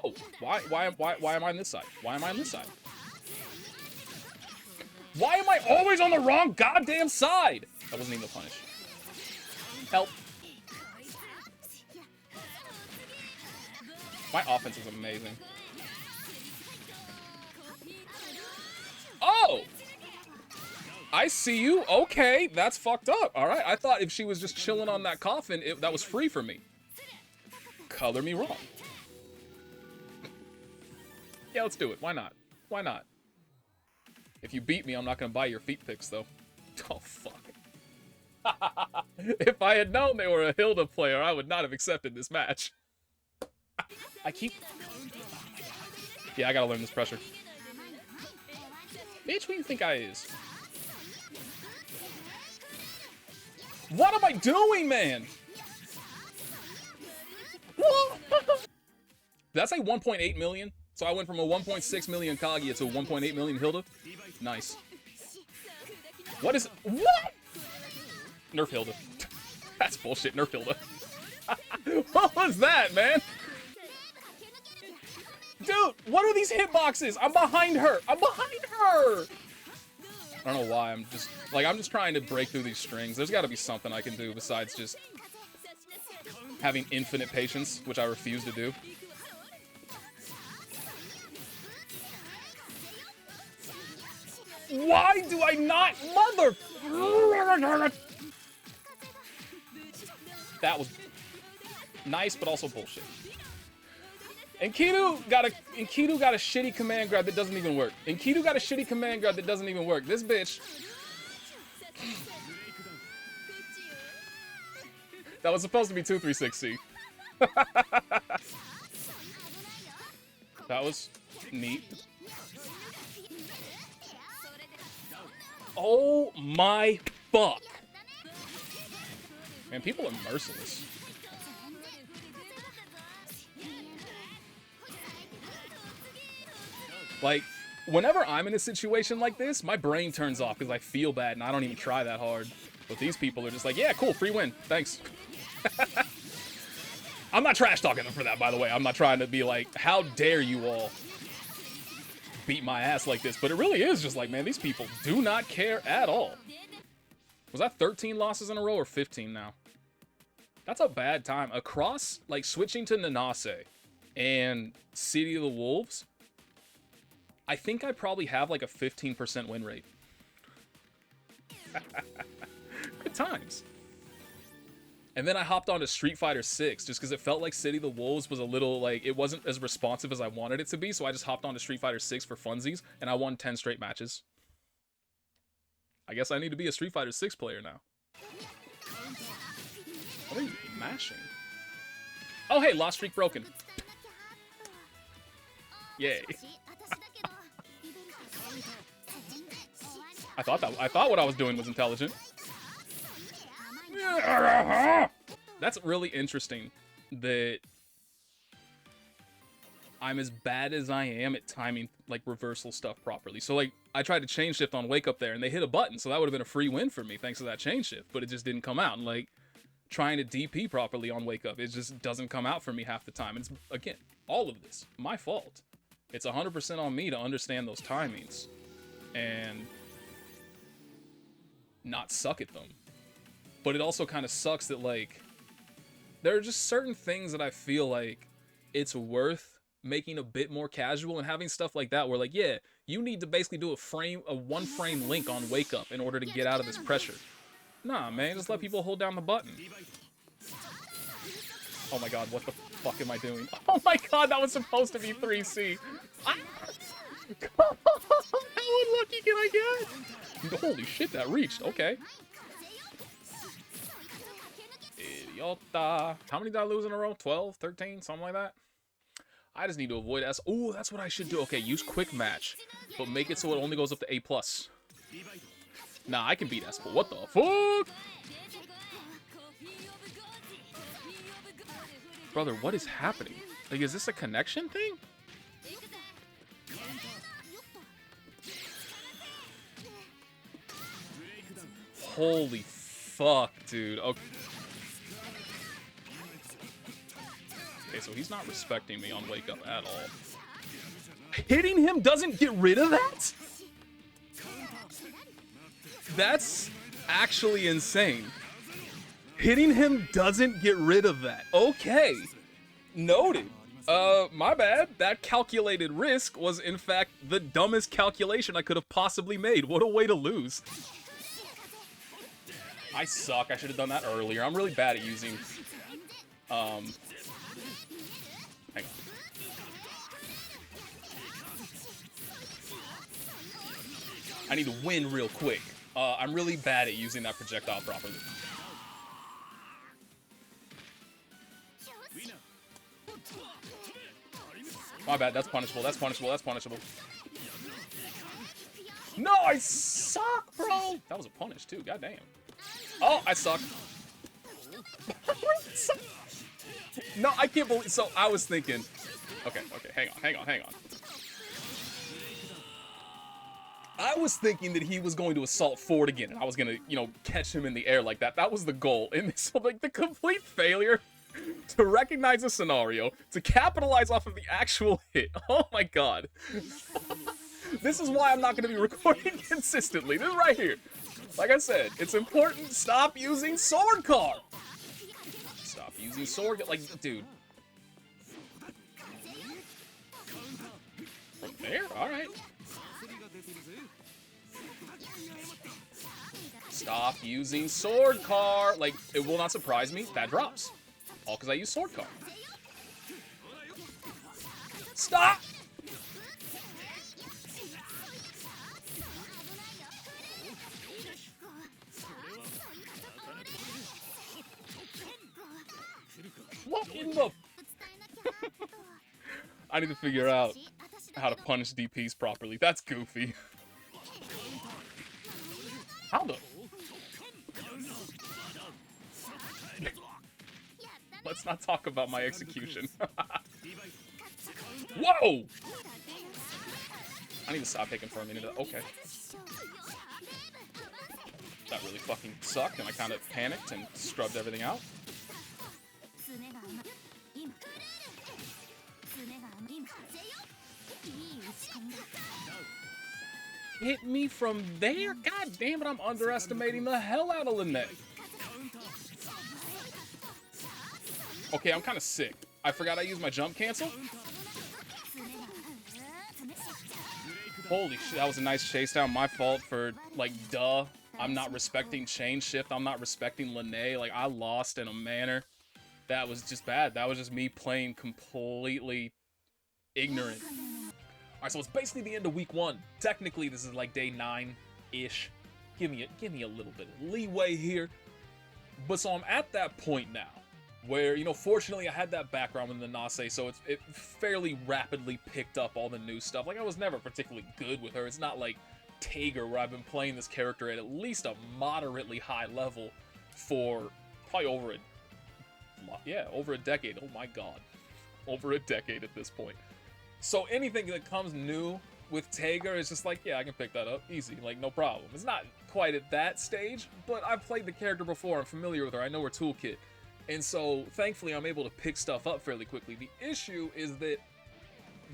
Oh, why am I on this side? Why am I on this side? Why am I always on the wrong goddamn side? That wasn't even a punish. Help. My offense is amazing. Oh! I see you. Okay, that's fucked up. All right, I thought if she was just chilling on that coffin, that was free for me. Color me wrong. Yeah, let's do it. Why not? Why not? If you beat me, I'm not going to buy your feet pics, though. Oh, fuck. If I had known they were a Hilda player, I would not have accepted this match. I keep... Yeah, I gotta learn this pressure. Bitch, who do you think I is? What am I doing, man? That's like 1.8 million. So I went from a 1.6 million Kaguya to a 1.8 million Hilda. Nice. What is... What? Nerf Hilda. That's bullshit. Nerf Hilda. What was that, man? Dude, what are these hitboxes? I'm behind her. I'm behind her. I don't know why. I'm just trying to break through these strings. There's got to be something I can do besides just having infinite patience, which I refuse to do. Why do I not, mother? That was nice, but also bullshit. And Kidu got a shitty command grab that doesn't even work. And Kidu got a shitty command grab that doesn't even work. This bitch. That was supposed to be 236C. That was neat. Oh my fuck. Man, people are merciless. Like, whenever I'm in a situation like this, my brain turns off because I feel bad and I don't even try that hard. But these people are just like, yeah, cool, free win, thanks. I'm not trash talking them for that, by the way. I'm not trying to be like, how dare you all beat my ass like this. But it really is just like, man, these people do not care at all. Was that 13 losses in a row or 15 now? That's a bad time. Across, like, switching to Nanase and City of the Wolves, I think I probably have like a 15% win rate. Good times. And then I hopped on to Street Fighter 6 just because it felt like City of the Wolves was a little, like, it wasn't as responsive as I wanted it to be, so I just hopped on to Street Fighter 6 for funsies, and I won 10 straight matches. I guess I need to be a Street Fighter 6 player now. What are you mashing? Oh, hey, lost streak broken. Yay. I thought what I was doing was intelligent. That's really interesting that I'm as bad as I am at timing, like, reversal stuff properly. So, like, I tried to chain shift on Wake Up there, and they hit a button, so that would have been a free win for me thanks to that chain shift, but it just didn't come out. And, like, trying to DP properly on Wake Up, it just doesn't come out for me half the time. And it's, again, all of this, my fault. It's 100% on me to understand those timings and not suck at them. But it also kind of sucks that, like, there are just certain things that I feel like it's worth making a bit more casual and having stuff like that where, like, yeah, you need to basically do a one frame link on Wake Up in order to get out of this pressure. Nah, man, just let people hold down the button. Oh my god, what the fuck am I doing? Oh my god, that was supposed to be 3C. How unlucky can I get? Holy shit, that reached. Okay. Idiota. How many did I lose in a row? 12, 13, something like that? I just need to avoid S. Oh, that's what I should do. Okay, use quick match, but make it so it only goes up to A+. Nah, I can beat S. But what the fuck? Brother, what is happening? Like, is this a connection thing? Holy fuck, dude. Okay. Okay, so he's not respecting me on Wake Up at all. Hitting him doesn't get rid of that? That's actually insane. Hitting him doesn't get rid of that. Okay. Noted. My bad. That calculated risk was, in fact, the dumbest calculation I could have possibly made. What a way to lose. I suck. I should have done that earlier. I'm really bad at using... Hang on. I need to win real quick. I'm really bad at using that projectile properly. My bad, that's punishable, that's punishable, that's punishable. No, I suck, bro! That was a punish, too, goddamn. Oh, I suck. No, I can't believe... So, I was thinking... Okay, hang on. I was thinking that he was going to assault forward again, and I was gonna, you know, catch him in the air like that. That was the goal. And this, like, the complete failure to recognize a scenario, to capitalize off of the actual hit. Oh my god. This is why I'm not gonna be recording consistently. This is right here. Like I said, it's important. Stop using sword car. Stop using sword. Like, dude. From there? Alright. Stop using sword car. Like, it will not surprise me. That drops. All because I use sword car. Stop! What in the... I need to figure out how to punish DPs properly. That's goofy. How the... Let's not talk about my execution. Whoa! I need to stop taking for a minute. Okay. That really fucking sucked, and I kind of panicked and scrubbed everything out. Hit me from there? God damn it, I'm underestimating the hell out of Nanase. Okay, I'm kind of sick. I forgot I used my jump cancel. Holy shit, that was a nice chase down. My fault for, like, duh. I'm not respecting chain shift. I'm not respecting Nanase. Like, I lost in a manner that was just bad. That was just me playing completely ignorant. Alright, so it's basically the end of week 1. Technically, this is like day 9-ish. Give me a little bit of leeway here. But so I'm at that point now where, you know, fortunately I had that background in the Nanase, so it fairly rapidly picked up all the new stuff. Like, I was never particularly good with her. It's not like Tager, where I've been playing this character at least a moderately high level for probably over a decade. Oh my god. Over a decade at this point. So anything that comes new with Tager is just like, yeah, I can pick that up easy, like, no problem. It's not quite at that stage, but I've played the character before. I'm familiar with her. I know her toolkit. And so, thankfully, I'm able to pick stuff up fairly quickly. The issue is that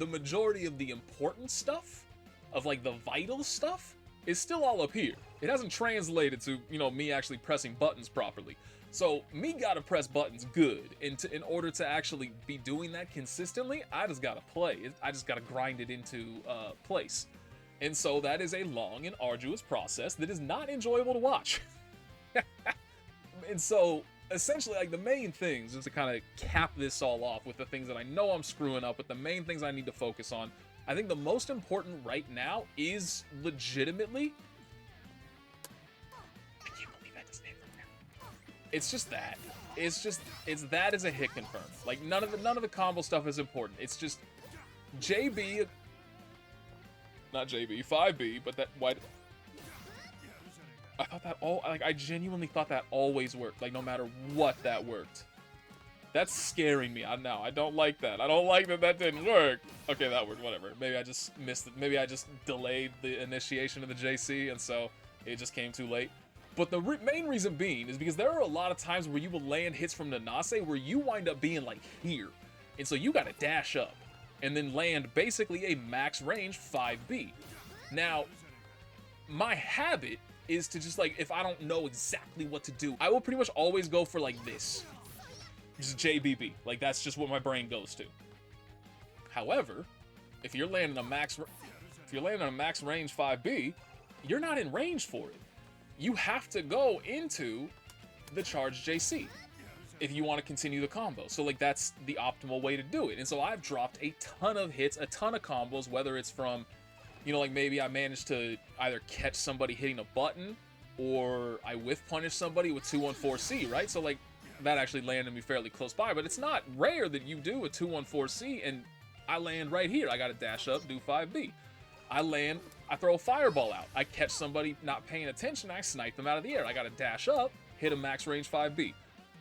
the majority of the important stuff, of, like, the vital stuff, is still all up here. It hasn't translated to, you know, me actually pressing buttons properly. So, me gotta press buttons good. In order to actually be doing that consistently, I just gotta play. I just gotta grind it into place. And so, that is a long and arduous process that is not enjoyable to watch. And so, essentially, like, the main things, just to kind of cap this all off with the things that I know I'm screwing up with, the main things I need to focus on, I think the most important right now is legitimately... I can't believe that doesn't hit from there. It's just that. It's that as a hit confirm. Like, none of the combo stuff is important. It's just JB... Not JB, 5B, but that... Why... I thought that I genuinely thought that always worked. Like, no matter what, that worked. That's scaring me. I know. I don't like that. I don't like that that didn't work. Okay, that worked. Whatever. Maybe I just missed it. Maybe I just delayed the initiation of the JC, and so it just came too late. But the main reason being is because there are a lot of times where you will land hits from Nanase where you wind up being, like, here. And so you gotta dash up and then land basically a max range 5B. Now, my habit is to just like, if I don't know exactly what to do, I will pretty much always go for like this. Just JBB. Like, that's just what my brain goes to. However, if you're landing a max range 5B, you're not in range for it. You have to go into the charge JC if you want to continue the combo. So like, that's the optimal way to do it. And so I've dropped a ton of hits, a ton of combos, whether it's from, you know, like maybe I managed to either catch somebody hitting a button or I whiff punish somebody with 214C, right? So like, that actually landed me fairly close by, but it's not rare that you do a 214C and I land right here. I got to dash up, do 5B. I land, I throw a fireball out. I catch somebody not paying attention, I snipe them out of the air. I got to dash up, hit a max range 5B.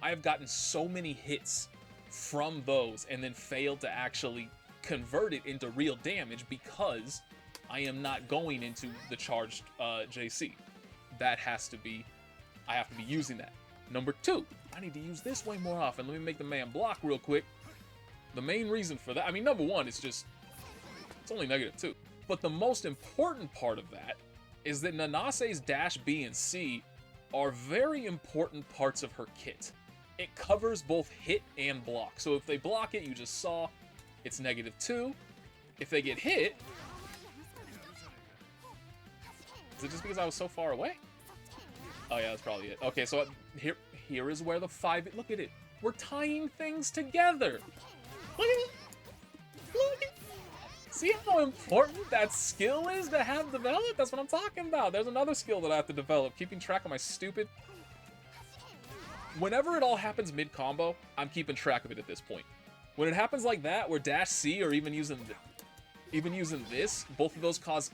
I have gotten so many hits from those and then failed to actually convert it into real damage because I am not going into the charged JC. That has to be, I have to be using that. Number 2, I need to use this way more often. Let me make the man block real quick. The main reason for that, I mean, number 1, it's just, it's only -2. But the most important part of that is that Nanase's dash B and C are very important parts of her kit. It covers both hit and block. So if they block it, you just saw, it's -2. If they get hit, is it just because I was so far away? Oh yeah, that's probably it. Okay, so here is where the 5, look at it. We're tying things together. Look at it. Look at it. See how important that skill is to have developed? That's what I'm talking about. There's another skill that I have to develop, keeping track of my stupid... Whenever it all happens mid-combo, I'm keeping track of it at this point. When it happens like that, where dash C or even using this, both of those cause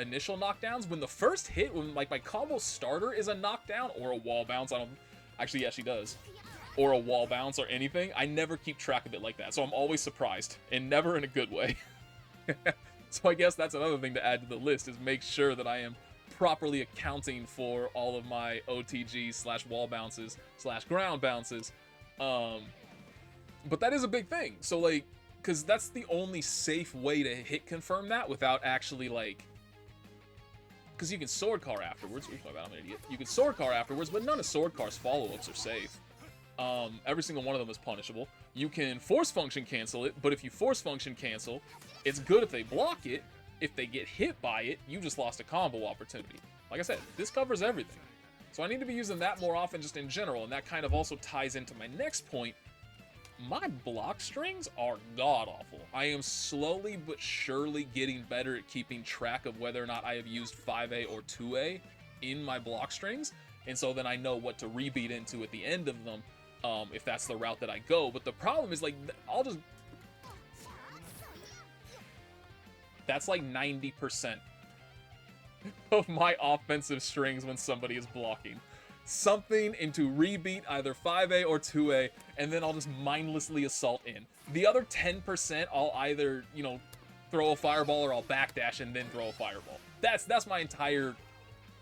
initial knockdowns. When the first hit, when like my combo starter is a knockdown or a wall bounce, I don't... Actually, yeah, she does. Or a wall bounce or anything, I never keep track of it like that. So I'm always surprised, and never in a good way. So I guess that's another thing to add to the list, is make sure that I am properly accounting for all of my OTGs / wall bounces / ground bounces. But that is a big thing. So like, because that's the only safe way to hit confirm that without actually like, because you can sword car afterwards. Oops, my bad, I'm an idiot. You can sword car afterwards, but none of sword car's follow-ups are safe. Every single one of them is punishable. You can force function cancel it, but if you force function cancel, it's good if they block it. If they get hit by it, you just lost a combo opportunity. Like I said, this covers everything. So I need to be using that more often just in general, and that kind of also ties into my next point. My block strings are god-awful. I am slowly but surely getting better at keeping track of whether or not I have used 5A or 2A in my block strings, and so then I know what to rebeat into at the end of them, if that's the route that I go. But the problem is, like, that's like 90% of my offensive strings when somebody is blocking. Something into rebeat, either 5A or 2A, and then I'll just mindlessly assault in. The other 10%, I'll either, you know, throw a fireball or I'll backdash and then throw a fireball. That's my entire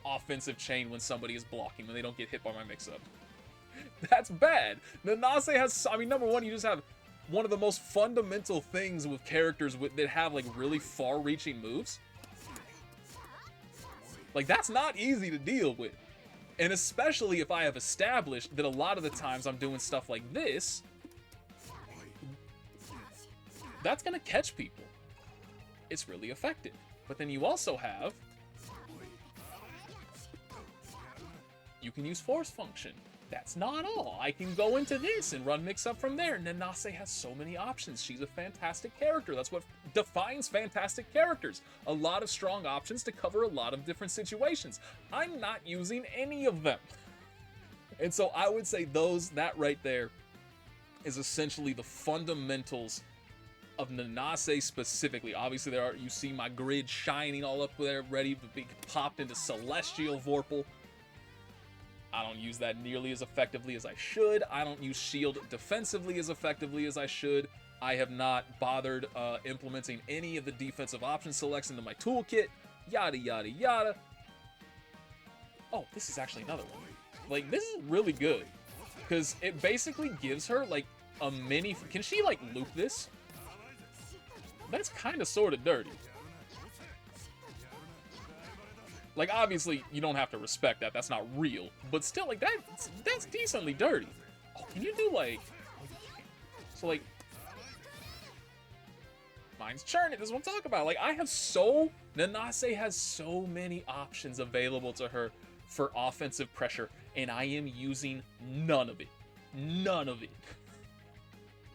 offensive chain when somebody is blocking, when they don't get hit by my mix-up. That's bad. Nanase has, I mean, number one, you just have one of the most fundamental things with characters that have, like, really far-reaching moves. Like, that's not easy to deal with. And especially if I have established that a lot of the times I'm doing stuff like this, that's gonna catch people. It's really effective. But then you also have, you can use force function. That's not all. I can go into this and run mix up from there. Nanase has so many options. She's a fantastic character. That's what defines fantastic characters. A lot of strong options to cover a lot of different situations. I'm not using any of them. And so I would say that right there is essentially the fundamentals of Nanase specifically. Obviously, you see my grid shining all up there, ready to be popped into Celestial Vorpal. I don't use that nearly as effectively as I should. I don't use shield defensively as effectively as I should. I have not bothered implementing any of the defensive option selects into my toolkit. Yada, yada, yada. Oh, this is actually another one. Like, this is really good. Because it basically gives her, like, a mini... Can she, like, loop this? That's kind of sort of dirty. Like, obviously, you don't have to respect that. That's not real. But still, like, that's decently dirty. Oh, can you do, like... So, like... Mine's churning. This is what I'm talking about. Like, Nanase has so many options available to her for offensive pressure, and I am using none of it. None of it.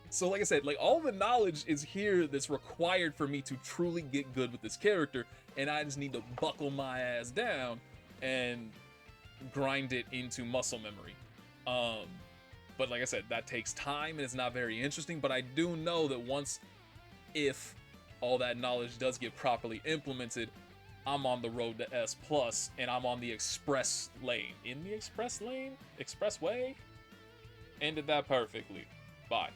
So, like I said, like, all the knowledge is here that's required for me to truly get good with this character, and I just need to buckle my ass down and grind it into muscle memory. But like I said, that takes time, and it's not very interesting, but I do know that if all that knowledge does get properly implemented, I'm on the road to S+, and I'm on the express lane. In the express lane? Expressway? Ended that perfectly. Bye.